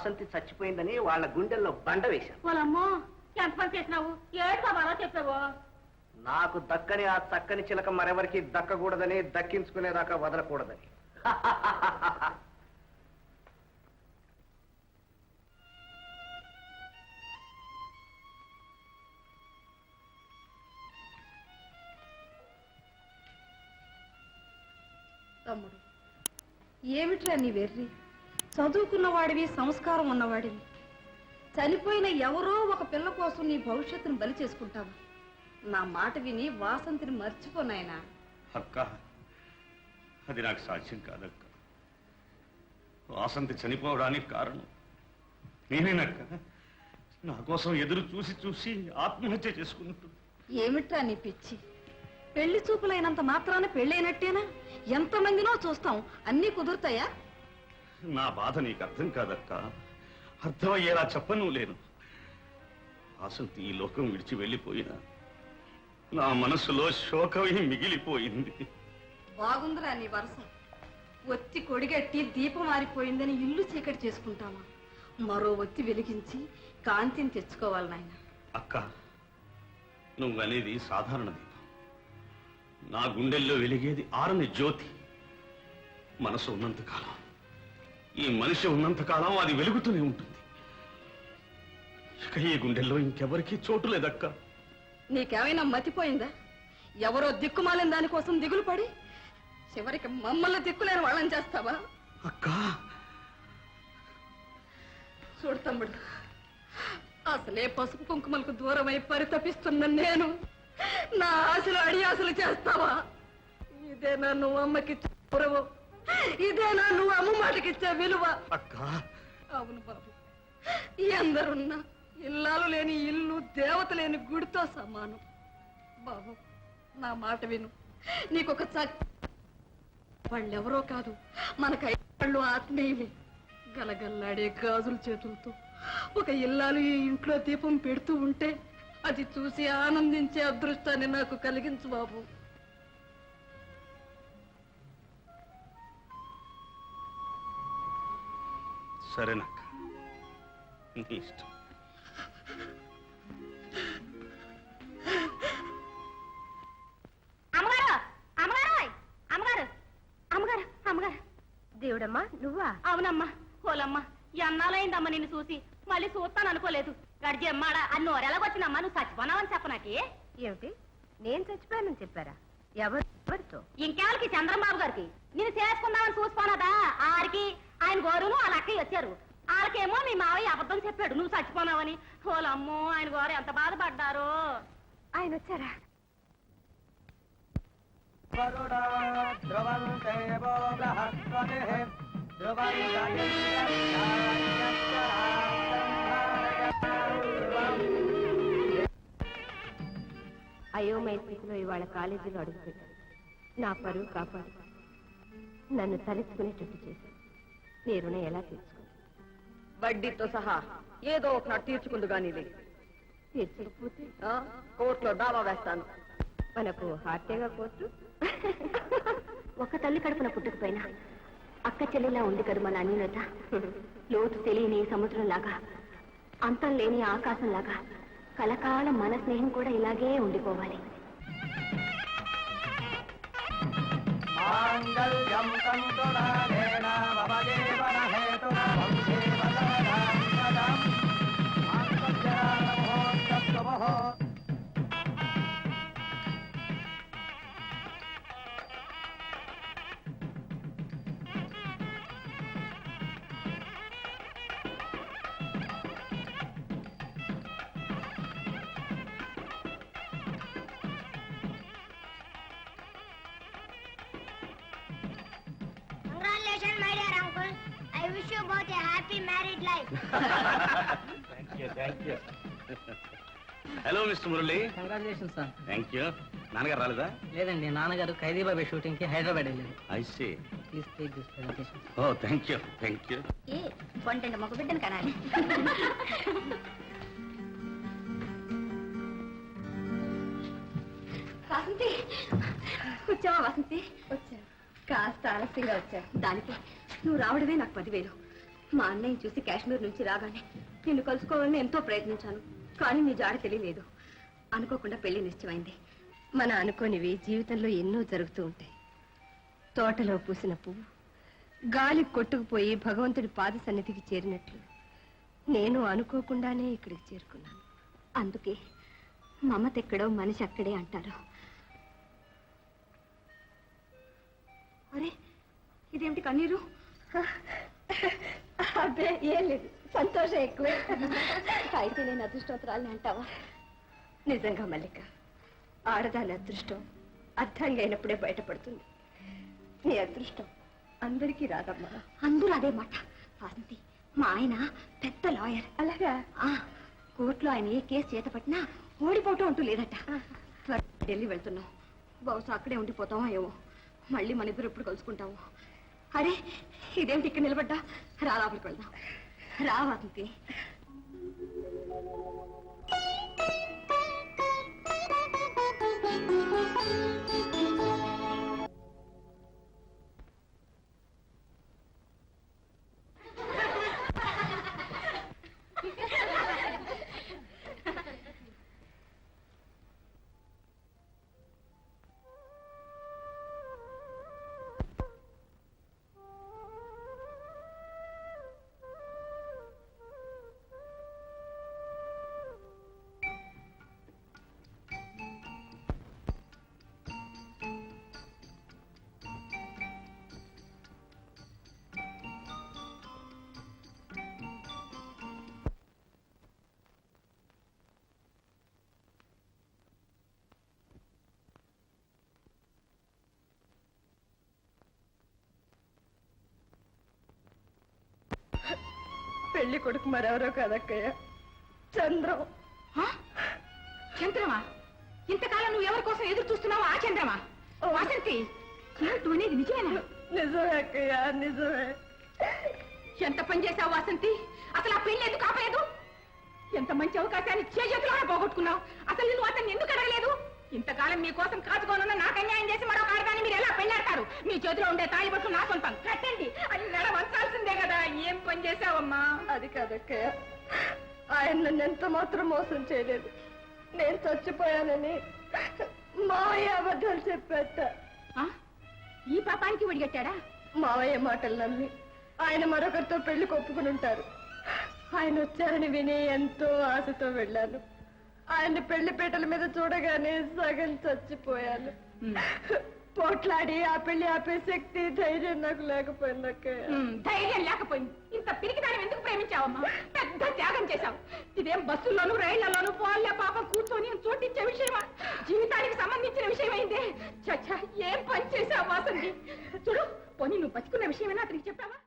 వాసంతి చచ్చిపోయిందని వాళ్ళ గుండెల్లో బండ వేశాను. వాళ్ళమ్మో ఎంత పని చేసినావు? ఏడు బాబా చెప్పావు. నాకు దక్కని ఆ చక్కని చిలక మరెవరికి దక్కకూడదని, దక్కించుకునేదాకా వదలకూడదని. తమ్ముడు, ఏమిట్రా నీ వెర్రి? చదువుకున్నవాడివి, సంస్కారం ఉన్నవాడివి. చనిపోయిన ఎవరో ఒక పిల్ల కోసం నీ భవిష్యత్తును బలి చేసుకుంటావా? నా మాట విని వాసంతిని మర్చిపోనాయనా. అక్క, అది నాకు సాధ్యం కాదక్క. వాసంతి చనిపోవడానికి కారణం నేనేనక్క. నా కోసం ఎదురు చూసి చూసి ఆత్మహత్య చేసుకుంటూ. ఏమిట్రా నీ పిచ్చి? పెళ్లి చూపులైనంత మాత్రాన పెళ్ళైనట్టేనా? ఎంతమందినో చూస్తాం, అన్నీ కుదురుతాయా? నా బాధ నీకు అర్థం కాదక్క. అర్థమయ్యేలా చెప్పను లేను. వాసంతి ఈ లోకం విడిచి వెళ్ళిపోయినా నా మనసులో శోకమే మిగిలిపోయింది. బాగుందిరా నీ వరస. ఒత్తి కొడిగట్టి దీపం మారిపోయిందని ఇల్లు చీకటి చేసుకుంటామా? మరో ఒత్తి వెలిగించి కాంతిని తెచ్చుకోవాలి నాయన. అక్క, నువ్వనేది సాధారణ దీపం. నా గుండెల్లో వెలిగేది ఆరని జ్యోతి. మనసు ఉన్నంతకాలం, ఈ మనిషి ఉన్నంతకాలం అది వెలుగుతూనే ఉంటుంది. ఇక ఈ గుండెల్లో ఇంకెవరికీ చోటు లేదక్క. నీకేమైనా మతిపోయిందా? ఎవరో దిక్కుమాలిన దానికోసం దిగులు పడి చివరికి మమ్మల్ని దిక్కులేని వాళ్ళని చేస్తావా? అక్క, చూడు తమ్ముడు, అసలే పసుపు కుంకుమలకు దూరమై పరితపిస్తున్న నేను నా ఆశలు అడియాసలు చేస్తావా? ఇదేనా నువ్వు అమ్మకిచ్చే గౌరవ? ఇదేనా నువ్వు అమ్మ మాటకిచ్చే విలువ? అక్క, అవును బాబు, ఎందరున్నా ఇల్లాలు లేని ఇల్లు, దేవత లేని గుడితో సమానం. బాబు, నా మాట విను. నీకొక వాళ్ళెవరో కాదు, మనకైళ్ళు ఆత్మీయులే. గలగల్లాడే గాజుల చేతులతో ఒక ఇల్లాలు ఈ ఇంట్లో దీపం పెడుతూ ఉంటే అది చూసి ఆనందించే అదృష్టాన్ని నాకు కలిగించు బాబు. సరేనక్క, నీ ఇష్టం. అమ్మగారు, అమ్మగారు, అమ్మగారు, అమ్మగారు, అమ్మగారు. దేవుడమ్మా, నువ్వా? అవునమ్మా. ఓలమ్మా, ఎన్నాలైందమ్మా నిన్ను చూసి. మళ్ళీ చూస్తాను అనుకోలేదు. గడిచి అమ్మాడా అని నోరెలాగొచ్చినమ్మా? నువ్వు చచ్చిపోనావని చెప్పనాకి. ఏమిటి, నేను చచ్చిపోయానని చెప్పారా? ఎవరితో? ఇంకెవరికి? చంద్రబాబు గారికి. నేను చేసుకుందామని చూసిపోనాదా? ఆడికి ఆయన గోరును వాళ్ళ అక్కయ్య వచ్చారు. వాళ్ళకేమో మీ మావయ్య అబద్ధం చెప్పాడు నువ్వు చచ్చిపోనావని. ఓలమ్మో, ఆయన గోరు ఎంత బాధపడ్డారో. ఆయన వచ్చారా? అయోమయ స్థితిలో ఇవాళ కాలేజీలో అడుగుపెట్టాను. నా పరువు కాపాడు, నన్ను తలెత్తుకునేటట్టు చేశాను. నీ రుణం ఎలా తీర్చుకుని? వడ్డీతో సహా ఏదో ఒక తీర్చుకుందు గానీ తీర్చకపోతే కోర్టులో దావా వేస్తాను. మనకు హార్టేగా కోర్టు. ఒక తల్లి కడుపున పుట్టకపోయినా అక్క చెల్లిలా ఉంది కదా మన అన్యూనత. లోతు తెలియని సముద్రం లాగా, అంతం లేని ఆకాశం లాగా కలకాలం మన స్నేహం కూడా ఇలాగే ఉండిపోవాలి. Congratulations, my dear uncle. I wish you both a happy married life. Thank you, thank you. Hello mister Murali. Congratulation sir. Thank you. నాన్నగారు రాలేదా? లేదండి, నాన్నగారు ఖైదీ బాబాయ్ షూటింగ్ కి హైదరాబాద్ వెళ్ళారు. I see. Please take this presentation. Oh, thank you, thank you. కొంటండి మగ బిడ్డను కనాలి. వాసంతి, వచ్చావా? వాసంతి, వచ్చా. కాస్త ఆలస్యంగా వచ్చా. దానికి నువ్వు రావడమే నాకు 10,000. మా అన్నయ్య చూసి కాశ్మీర్ నుంచి రాగానే నిన్ను కలుసుకోవాలని ఎంతో ప్రయత్నించాను, కానీ నీ జాడ తెలియలేదు. అనుకోకుండా పెళ్లి నిశ్చయమైంది. మన అనుకోనివి జీవితంలో ఎన్నో జరుగుతూ ఉంటాయి. తోటలో పూసిన పువ్వు గాలి కొట్టుకుపోయి భగవంతుడి పాద సన్నిధికి చేరినట్లు నేను అనుకోకుండానే ఇక్కడికి చేరుకున్నాను. అందుకే మమతెక్కడో మనిషి అక్కడే అంటారు. అరే, ఇదేమిటి కన్నీరు? అదే ఏం లేదు, సంతోషం ఎక్కువే. అయితే నేను అదృష్టోత్తరాలని అంటావా? నిజంగా మల్లిక, ఆడదాని అదృష్టం అర్థంగా అయినప్పుడే బయటపడుతుంది. నీ అదృష్టం అందరికీ రాదమ్మా. అందరూ అదే మాట. వాసంతి, మా ఆయన పెద్ద లాయర్. అలాగా? కోర్టులో ఆయన ఏ కేసు చేత పట్టినా ఓడిపోవటం అంటూ లేదట. త్వరగా ఢిల్లీ వెళ్తున్నాం. బహుశా అక్కడే ఉండిపోతామో ఏమో. మళ్ళీ మన ఇద్దరు ఎప్పుడు కలుసుకుంటాము. అరే, ఇదేమిటి ఇక్కడ నిలబడ్డా? రా, లోపలికి వెళ్దాం. రా వాసంతి. పెళ్లి కొడుకు మరెవరో కాదక్కయ్య, చంద్రం. చంద్రమా? ఇంతకాలం నువ్వు ఎవరి కోసం ఎదురు చూస్తున్నావు? ఆ చంద్రమా? వాసంతి, నువ్వు అనేది నిజమేనా? నిజమే అక్కయ్య, నిజమే. ఎంత పని చేశావు వాసంతి? అసలు ఆ పెళ్లి ఎందుకు ఆపలేదు? ఎంత మంచి అవకాశాన్ని చేతుల్లోనే పోగొట్టుకున్నావు. అసలు నువ్వు అతన్ని ఎందుకు అడగలేదు? ఇంతకాలం మీకోసం కాచుకోనున్న నాకు అన్యాయం చేసి మరో ఆడదాన్ని మీరు ఎలా పెళ్ళాడతారు? మీ చేతిలో ఉండే తాళి బట్లు నా సొంతం. కట్టండి అని నెల వంచాల్సిందే కదా. ఏం పని చేశావమ్మా? అది కాదక్కయ్య, ఆయన నన్ను ఎంత మాత్రం మోసం చేయలేదు. నేను చచ్చిపోయానని మావయ్య అబద్ధాలు చెప్పేట. ఈ పాపానికి ఒడిగట్టాడా? మావయ్య మాటలు నమ్మి ఆయన మరొకరితో పెళ్లి కొప్పుకుని ఉంటారు. ఆయన వచ్చారని విని ఎంతో ఆశతో వెళ్ళాను. ఆయన పెళ్లి పీటల మీద చూడగానే సగం చచ్చిపోయాను. పోట్లాడి ఆ పెళ్లి ఆపే శక్తి, ధైర్యం నాకు లేకపోయింది అక్కయ్య. ధైర్యం లేకపోయింది. ఇంత పిరికిదాన్ని ఎందుకు ప్రేమించావమ్మా? పెద్ద త్యాగం చేశావు. ఇదేం బస్సుల్లోనూ రైళ్లలోనూ పోలే పాపం కూర్చొని చోటించే విషయమా? జీవితానికి సంబంధించిన విషయమైందే. చచ్చా, ఏం పని చేశావు వాసంతి? చూడు, పోనీ నువ్వు బతుకున్న విషయమైనా అతనికి చెప్పావా?